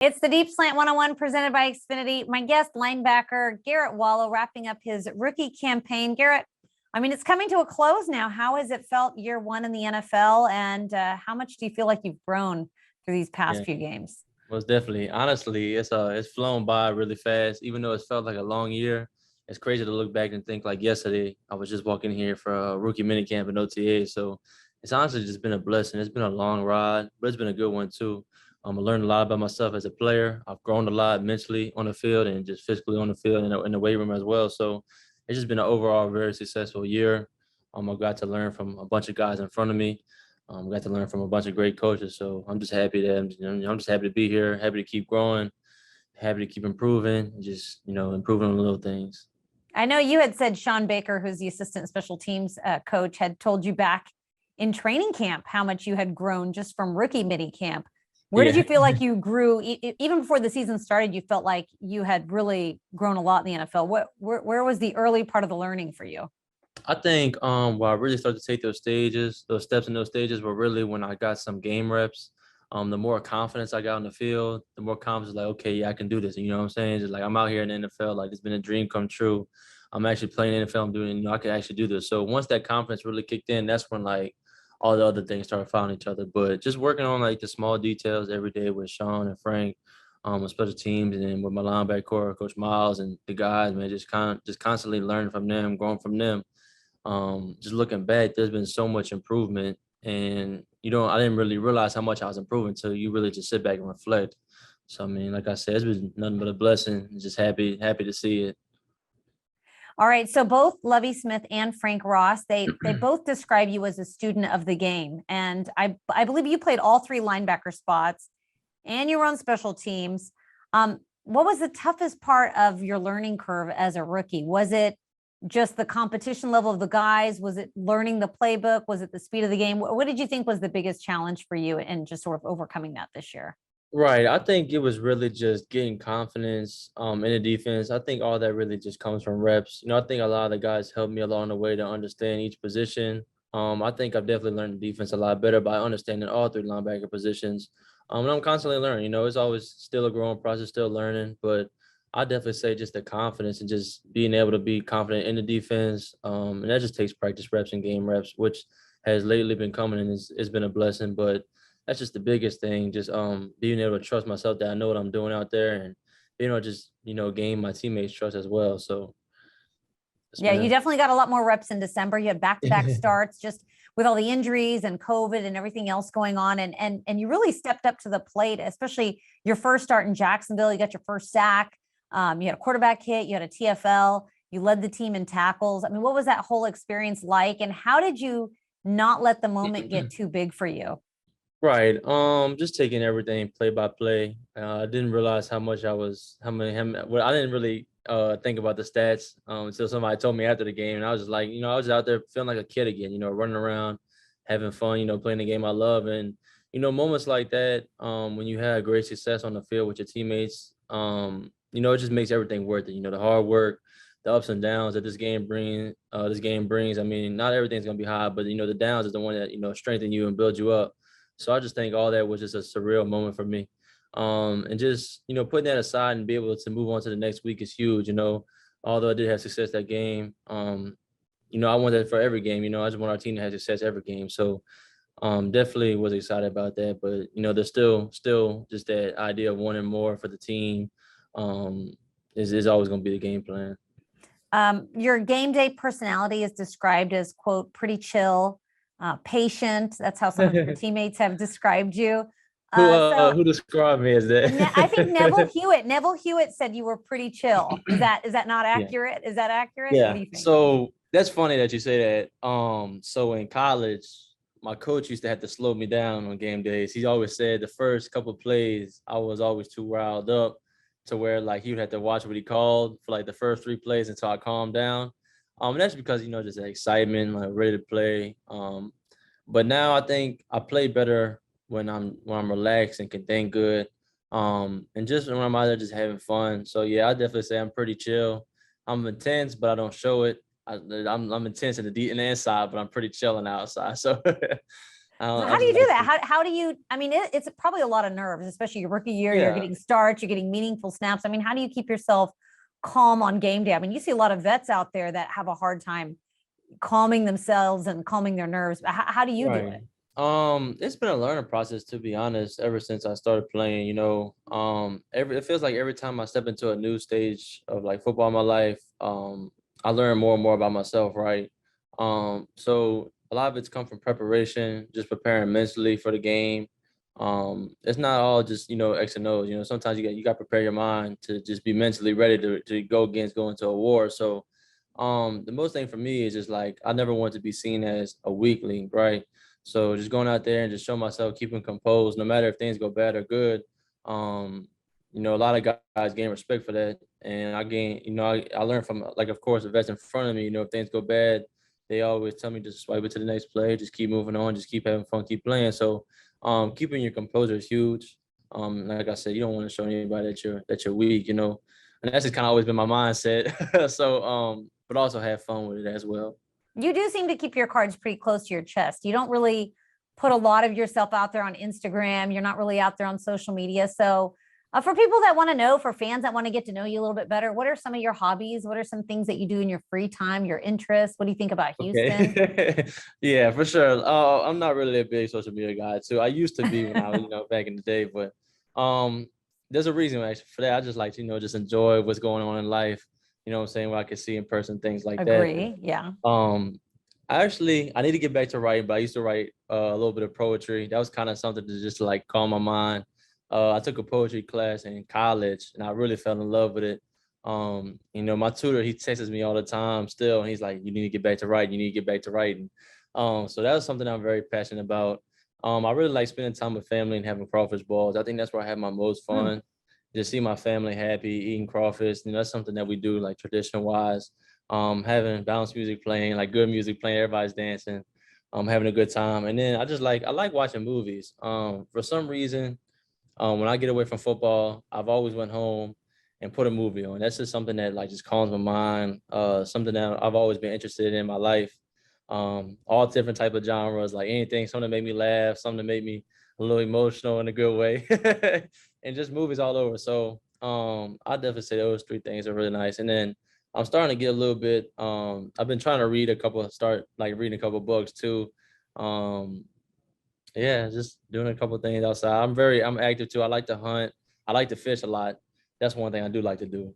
It's the Deep Slant 101 presented by Xfinity. My guest, linebacker Garret Wallow, wrapping up his rookie campaign. Garret, I mean, it's coming to a close now. How has it felt year one in the NFL, and how much do you feel like you've grown through these past few games? Most definitely. Honestly, it's flown by really fast. Even though it's felt like a long year, it's crazy to look back and think like yesterday I was just walking here for a rookie minicamp and OTA. So it's honestly just been a blessing. It's been a long ride, but it's been a good one too. I learned a lot about myself as a player. I've grown a lot mentally on the field and just physically on the field and in the weight room as well. So it's just been an overall very successful year. I got to learn from a bunch of guys in front of me. Got to learn from a bunch of great coaches. So I'm just happy that I'm just happy to be here, happy to keep growing, happy to keep improving, and just improving on the little things. I know you had said Sean Baker, who's the assistant special teams coach, had told you back in training camp how much you had grown just from rookie mini camp. Where did you feel like you grew? Even before the season started, you felt like you had really grown a lot in the NFL. Where was the early part of the learning for you? I think where I really started to take those steps in those stages were really when I got some game reps. The more confidence I got on the field, the more confidence, like, okay, yeah, I can do this. You know what I'm saying? Just like I'm out here in the NFL, like it's been a dream come true. I'm actually playing NFL. I'm doing, I can actually do this. So once that confidence really kicked in, that's when like all the other things started following each other. But just working on like the small details every day with Sean and Frank, with special teams, and then with my linebacker core, Coach Miles, and the guys, man, just constantly learning from them, growing from them. Just looking back, there's been so much improvement, and I didn't really realize how much I was improving until you really just sit back and reflect. So I mean, like I said, it's been nothing but a blessing. Just happy to see it. All right. So both Lovie Smith and Frank Ross, they both describe you as a student of the game. And I believe you played all three linebacker spots and you were on special teams. What was the toughest part of your learning curve as a rookie? Was it just the competition level of the guys? Was it learning the playbook? Was it the speed of the game? What did you think was the biggest challenge for you in just sort of overcoming that this year? Right. I think it was really just getting confidence in the defense. I think all that really just comes from reps. I think a lot of the guys helped me along the way to understand each position. I think I've definitely learned the defense a lot better by understanding all three linebacker positions. And I'm constantly learning. It's always still a growing process, still learning. But I definitely say just the confidence and just being able to be confident in the defense. And that just takes practice reps and game reps, which has lately been coming, and it's been a blessing. But that's just the biggest thing. Just being able to trust myself that I know what I'm doing out there, and just gain my teammates' trust as well. So yeah, you definitely got a lot more reps in December. You had back-to-back starts just with all the injuries and COVID and everything else going on. And you really stepped up to the plate, especially your first start in Jacksonville. You got your first sack. You had a quarterback hit, you had a TFL, you led the team in tackles. I mean, what was that whole experience like? And how did you not let the moment get too big for you? Right. Just taking everything play by play. I didn't realize how much well, I didn't really think about the stats until somebody told me after the game, and I was just like, I was out there feeling like a kid again, running around, having fun, playing the game I love. And moments like that, when you have great success on the field with your teammates, it just makes everything worth it. The hard work, the ups and downs that this game brings. I mean, not everything's gonna be high, but the downs is the one that strengthen you and build you up. So I just think all that was just a surreal moment for me. And just, putting that aside and be able to move on to the next week is huge. Although I did have success that game, I want that for every game. I just want our team to have success every game. So definitely was excited about that. But, there's still just that idea of wanting more for the team is always going to be the game plan. Your game day personality is described as, quote, pretty chill, patient. That's how some of your teammates have described you. Who described me as that? I think Neville Hewitt said you were pretty chill. Is that not accurate? Yeah. Is that accurate? Yeah. So that's funny that you say that. So in college, my coach used to have to slow me down on game days. He always said the first couple of plays, I was always too riled up to where like he would have to watch what he called for like the first 3 plays until I calmed down. And that's because, just the excitement, like ready to play. But now I think I play better when I'm relaxed and can think good. And just when I'm out there just having fun. So yeah, I definitely say I'm pretty chill. I'm intense, but I don't show it. I'm intense in the inside, but I'm pretty chill on the outside. So So I how do just you do like that? to, How do you, I mean, it's probably a lot of nerves, especially your rookie year, you're yeah. getting starts, you're getting meaningful snaps. I mean, how do you keep yourself calm on game day? I mean, you see a lot of vets out there that have a hard time calming themselves and calming their nerves. How do you do Right. it? It's been a learning process to be honest, ever since I started playing, you know. It feels like every time I step into a new stage of like football in my life, I learn more and more about myself, right? So a lot of it's come from preparation, just preparing mentally for the game. It's not all just, you know, X and O's, you know, sometimes you got to prepare your mind to just be mentally ready to go into a war. So the most thing for me is just like I never want to be seen as a weakling, right? So just going out there and just show myself, keeping composed, no matter if things go bad or good. Um, you know, a lot of guys gain respect for that, and I gain, you know, I learned from like, of course, the vets in front of me. You know, if things go bad, they always tell me just swipe it to the next play, just keep moving on, just keep having fun, keep playing. So, keeping your composure is huge. Like I said, you don't want to show anybody that you're weak, you know, and that's just kind of always been my mindset. So, but also have fun with it as well. You do seem to keep your cards pretty close to your chest. You don't really put a lot of yourself out there on Instagram. You're not really out there on social media. So, for people that want to know, for fans that want to get to know you a little bit better, what are some of your hobbies? What are some things that you do in your free time, your interests? What do you think about Houston? Okay. Yeah, for sure. I'm not really a big social media guy too. I used to be when I was, you know, back in the day, but um, there's a reason actually for that. I just like to, you know, just enjoy what's going on in life. You know what I'm saying? What I can see in person, things like that. Agree. Yeah. Um, I need to get back to writing, but I used to write a little bit of poetry. That was kind of something to just like calm my mind. I took a poetry class in college, and I really fell in love with it. You know, my tutor, he texts me all the time still, and he's like, "You need to get back to writing. You need to get back to writing." So that was something I'm very passionate about. I really like spending time with family and having crawfish balls. I think that's where I have my most Hmm. fun. Just see my family happy, eating crawfish. You know, that's something that we do like tradition wise. Having balanced music playing, like good music playing, everybody's dancing, having a good time. And then I like watching movies. For some reason, when I get away from football, I've always went home and put a movie on. That's just something that like just calms my mind. Something that I've always been interested in my life. All different type of genres, like anything, something that made me laugh, something that made me a little emotional in a good way, and just movies all over. So I definitely say those three things are really nice. And then I'm starting to get a little bit. I've been trying to start like reading a couple books too. Um, yeah, just doing a couple things outside. I'm active too. I like to hunt. I like to fish a lot. That's one thing I do like to do.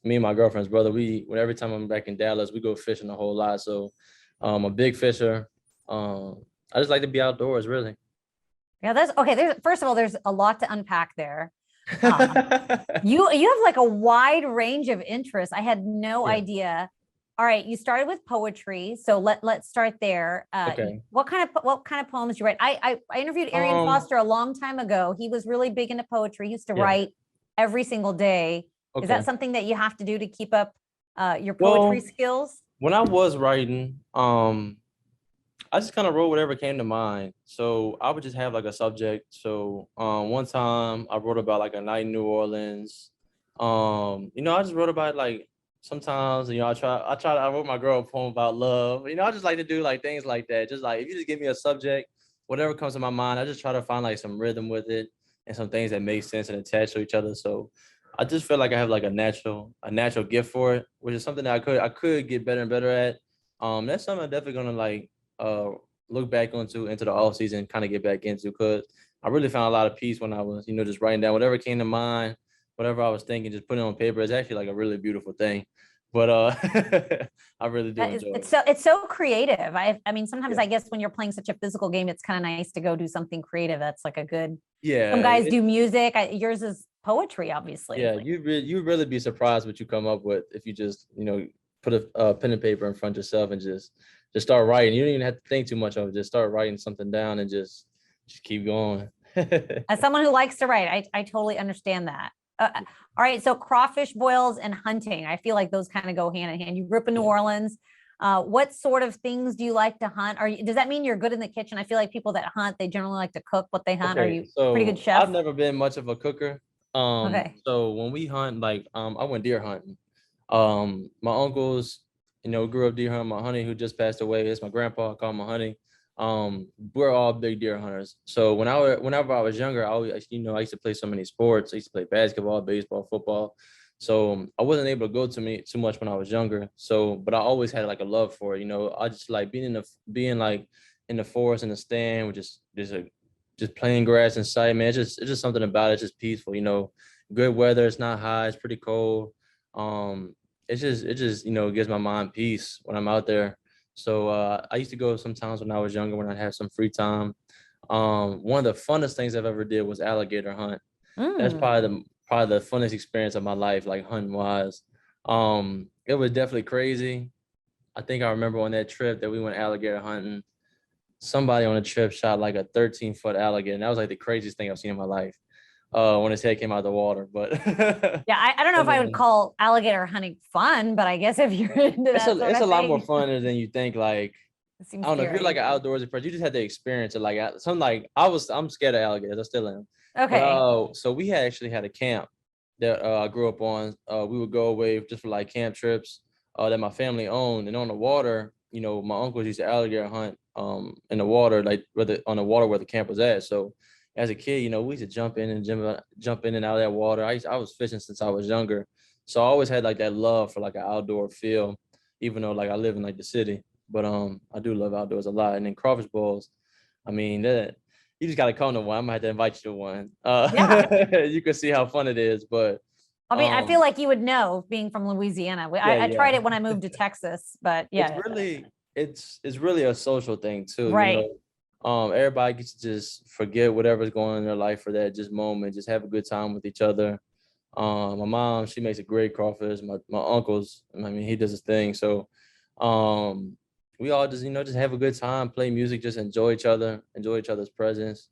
Me and my girlfriend's brother, every time I'm back in Dallas, we go fishing a whole lot. So, a big fisher. I just like to be outdoors, really. Yeah, that's okay. There's first of all, there's a lot to unpack there. Um, you have like a wide range of interests. I had no Yeah. idea. All right, you started with poetry, so let's start there. Okay. What kind of poems you write? I interviewed Arian Um. Foster a long time ago. He was really big into poetry. He used to Yeah. write every single day. Is that Okay. something that you have to do to keep up your poetry Well, skills? when I was writing, I just kind of wrote whatever came to mind. So I would just have like a subject. So one time I wrote about like a night in New Orleans. You know, I just wrote about like sometimes, you know, I wrote my girl a poem about love. You know, I just like to do like things like that. Just like if you just give me a subject, whatever comes to my mind, I just try to find like some rhythm with it and some things that make sense and attach to each other. So I just feel like I have like a natural gift for it, which is something that I could get better and better at. That's something I'm definitely gonna like uh look back into the off season, kind of get back into, because I really found a lot of peace when I was, you know, just writing down whatever came to mind, whatever I was thinking, just putting it on paper. It's actually like a really beautiful thing. But I really do That is, enjoy it. it's so creative. I mean, sometimes Yeah. I guess when you're playing such a physical game, it's kind of nice to go do something creative. That's like a good. Some Yeah. guys do music. Yours is poetry, obviously. Yeah, you really be surprised what you come up with if you just, you know, put a pen and paper in front of yourself and just start writing. You don't even have to think too much of it. Just start writing something down and just keep going. As someone who likes to write, I totally understand that. All right, so crawfish boils and hunting. I feel like those kind of go hand in hand. You grew up in New Yeah. Orleans. What sort of things do you like to hunt? Does that mean you're good in the kitchen? I feel like people that hunt, they generally like to cook what they hunt. Are Okay, you pretty good so I've chef? never been much of a cooker. Okay. So when we hunt, like I went deer hunting. My uncles, you know, grew up deer hunting. My honey, who just passed away, is my grandpa. I call him my honey. we're all big deer hunters. So whenever I was younger, I always, I used to play so many sports. I used to play basketball, baseball, football. So I wasn't able to go too much when I was younger. So, but I always had like a love for it. I just like being like in the forest in the stand, with just plain grass in sight, man. It's just something about it. It's just peaceful. Good weather. It's not high. It's pretty cold. It just gives my mind peace when I'm out there. So I used to go sometimes when I was younger, when I had some free time. One of the funnest things I've ever did was alligator hunt. That's Mm. probably the funnest experience of my life, like hunting wise. It was definitely crazy. I think I remember on that trip that we went alligator hunting. Somebody on the trip shot like a 13-foot alligator, and that was like the craziest thing I've seen in my life. When his head came out of the water, but Yeah, I don't know if and I would then call alligator hunting fun, but I guess if you're into it's that a sort it's of a lot more thing, fun than you think. Like, it I seems don't know, if you're like scary. an outdoorsy person, you just had to experience it. Like I'm scared of alligators. I still am. But Okay. so we actually had a camp that I grew up on. We would go away just for like camp trips that my family owned, and on the water, my uncles used to alligator hunt in the water, like on the water where the camp was at. So as a kid, we used to jump in and out of that water. I was fishing since I was younger, so I always had like that love for like an outdoor feel, even though like I live in like the city. But I do love outdoors a lot. And then crawfish bowls, I mean, that you just gotta come to one. I'm gonna have to invite you to one. Yeah. You can see how fun it is. But I mean, I feel um, like you would know being from Louisiana. yeah, I tried yeah. it when I moved to Texas, but It's yeah, really it's really a social thing too. right. Everybody gets to just forget whatever's going on in their life for that just moment, just have a good time with each other. My mom, she makes a great crawfish. My uncles, I mean, he does his thing. So, um, we all just have a good time, play music, just enjoy each other's presence.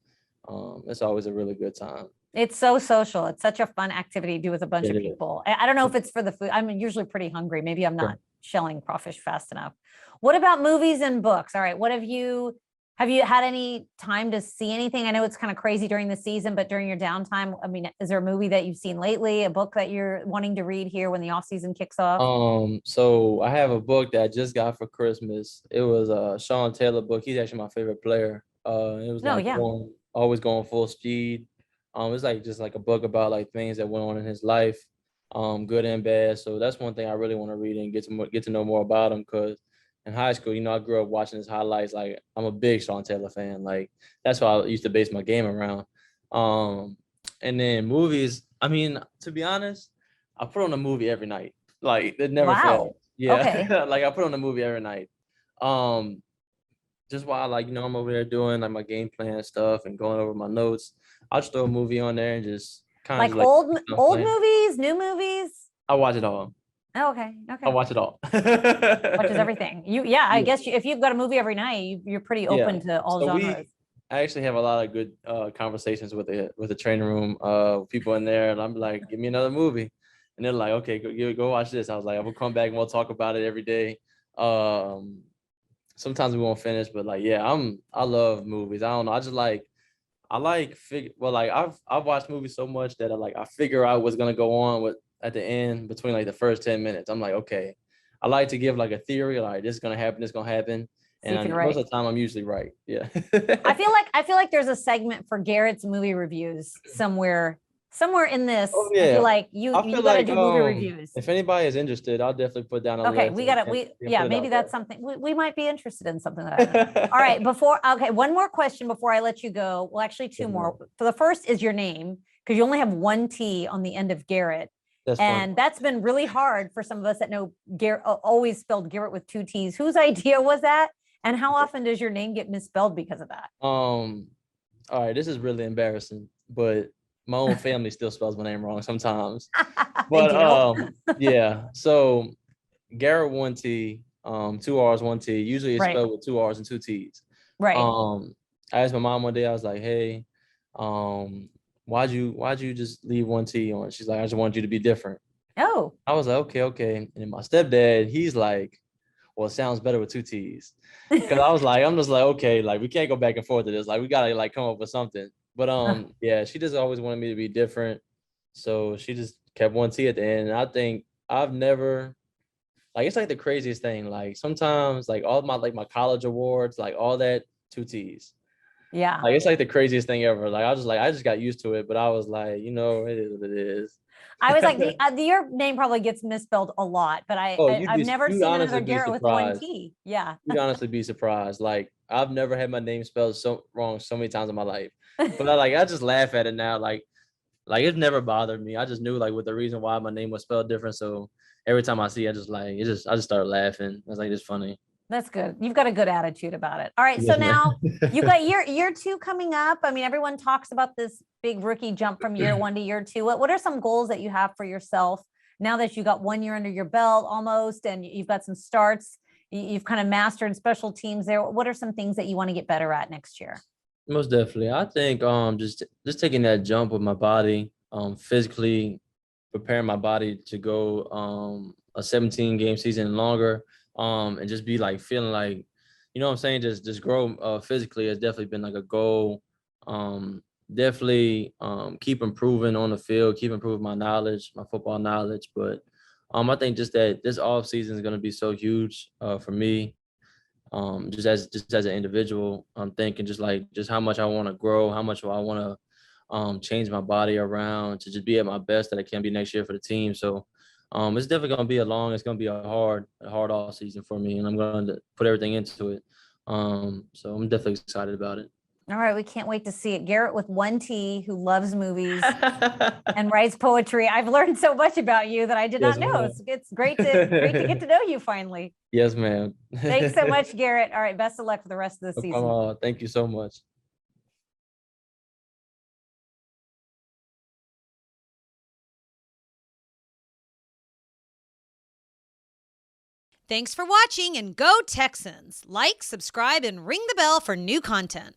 It's always a really good time. It's so social. It's such a fun activity to do with a bunch It of is. people. I don't know if it's for the food. I'm usually pretty hungry. Maybe I'm not Sure. shelling crawfish fast enough. What about movies and books? All right. What have you had any time to see anything? I know it's kind of crazy during the season, but during your downtime, I mean, is there a movie that you've seen lately, a book that you're wanting to read here when the off season kicks off? So I have a book that I just got for Christmas. It was a Sean Taylor book. He's actually my favorite player. It was No, like yeah. always going full speed. It's like just like a book about like things that went on in his life, good and bad. So that's one thing I really want to read and get to know more about him. Cause in high school, I grew up watching his highlights. Like, I'm a big Sean Taylor fan. Like, that's why I used to base my game around. Um, and then movies. I mean, to be honest, I put on a movie every night. Like, it never Wow. fails. Yeah. Okay. Like, I put on a movie every night. Um, just while like, I'm over there doing like my game plan stuff and going over my notes, I'll just throw a movie on there and just kind of Like just like old playing. movies, new movies? I watch it all. Oh, okay. I Okay. watch it all. Watches everything. Yeah, I Yeah. guess if you've got a movie every night, you're pretty Yeah. open to all So genres. I actually have a lot of good conversations with the training room people in there, and I'm like, give me another movie, and they're like, okay, go watch this. I was like, I will come back and we'll talk about it every day. Um, Sometimes we won't finish, but like, yeah, I love movies. I don't know. I like figure well, like I've watched movies so much that I figure out what's gonna go on with at the end between like the first 10 minutes. I'm like, okay. I like to give like a theory, like this is gonna happen, this is gonna happen. See if you're Most right. of the time I'm usually right. Yeah. I feel like there's a segment for Garrett's movie reviews somewhere in Oh this. I feel yeah. like I you feel got to like do movie reviews. if anybody is interested, I'll definitely put down a Okay, list we and, got to and, we and put yeah, it maybe out that's something we might be interested in something like that. All right, there. okay, one more question before I let you go. Well, actually two Yes, more. ma'am. For the first is your name because you only have one T on the end of Garrett. That's funny. And that's been really hard for some of us that know Garrett always spelled Garrett with two T's. Whose idea was that? And how often does your name get misspelled because of that? All right, this is really embarrassing, but my own family still spells my name wrong sometimes. They But do. yeah. So Garrett, one T, two R's, one T. Usually it's Right. spelled with two R's and two T's. Right. I asked my mom one day, I was like, hey, um, why'd you just leave one T on? She's like, I just want you to be different. Oh, I was like, okay, okay. And then my stepdad, he's like, well, it sounds better with two T's. Cause I'm just like, okay, like we can't go back and forth to this. Like we gotta like come up with something. But yeah, she just always wanted me to be different. So she just kept one T at the end. And I think I've never like it's like the craziest thing. Like sometimes like all my college awards, like all that, two T's. Yeah. Like, it's like the craziest thing ever. Like, I just got used to it, but I was like, you know, it is what it is. I was like, your name probably gets misspelled a lot, but Oh, I've never you'd seen honestly another be Garrett with one surprised. T. Yeah. You'd honestly be surprised. Like, I've never had my name spelled so wrong so many times in my life. But I just laugh at it now. Like it never bothered me. I just knew like what the reason why my name was spelled different. So every time I see it, I just started laughing. I was like, it's funny. That's good. You've got a good attitude about it. All right. So Yes, ma'am. now you've got year two coming up. I mean, everyone talks about this big rookie jump from year one to year two. What are some goals that you have for yourself now that you got 1 year under your belt almost, and you've got some starts, you've kind of mastered special teams there. What are some things that you want to get better at next year? Most definitely. I think just taking that jump with my body, physically preparing my body to go a 17 game season and longer, and just be like feeling like, you know what I'm saying, just grow physically has definitely been like a goal. Definitely keep improving on the field, keep improving my knowledge, my football knowledge. But I think just that this off season is gonna be so huge for me, just as an individual. I'm thinking just how much I want to grow, how much I want to change my body around to just be at my best that I can be next year for the team. So it's definitely going to be it's going to be a hard off season for me, and I'm going to put everything into it. So I'm definitely excited about it. All right, we can't wait to see it. Garrett with one T, who loves movies and writes poetry. I've learned so much about you that I did Yes, not know. ma'am. It's great to get to know you finally. Yes, ma'am. Thanks so much, Garrett. All right, best of luck for the rest of the season. Thank you so much. Thanks for watching, and go Texans! Like, subscribe, and ring the bell for new content.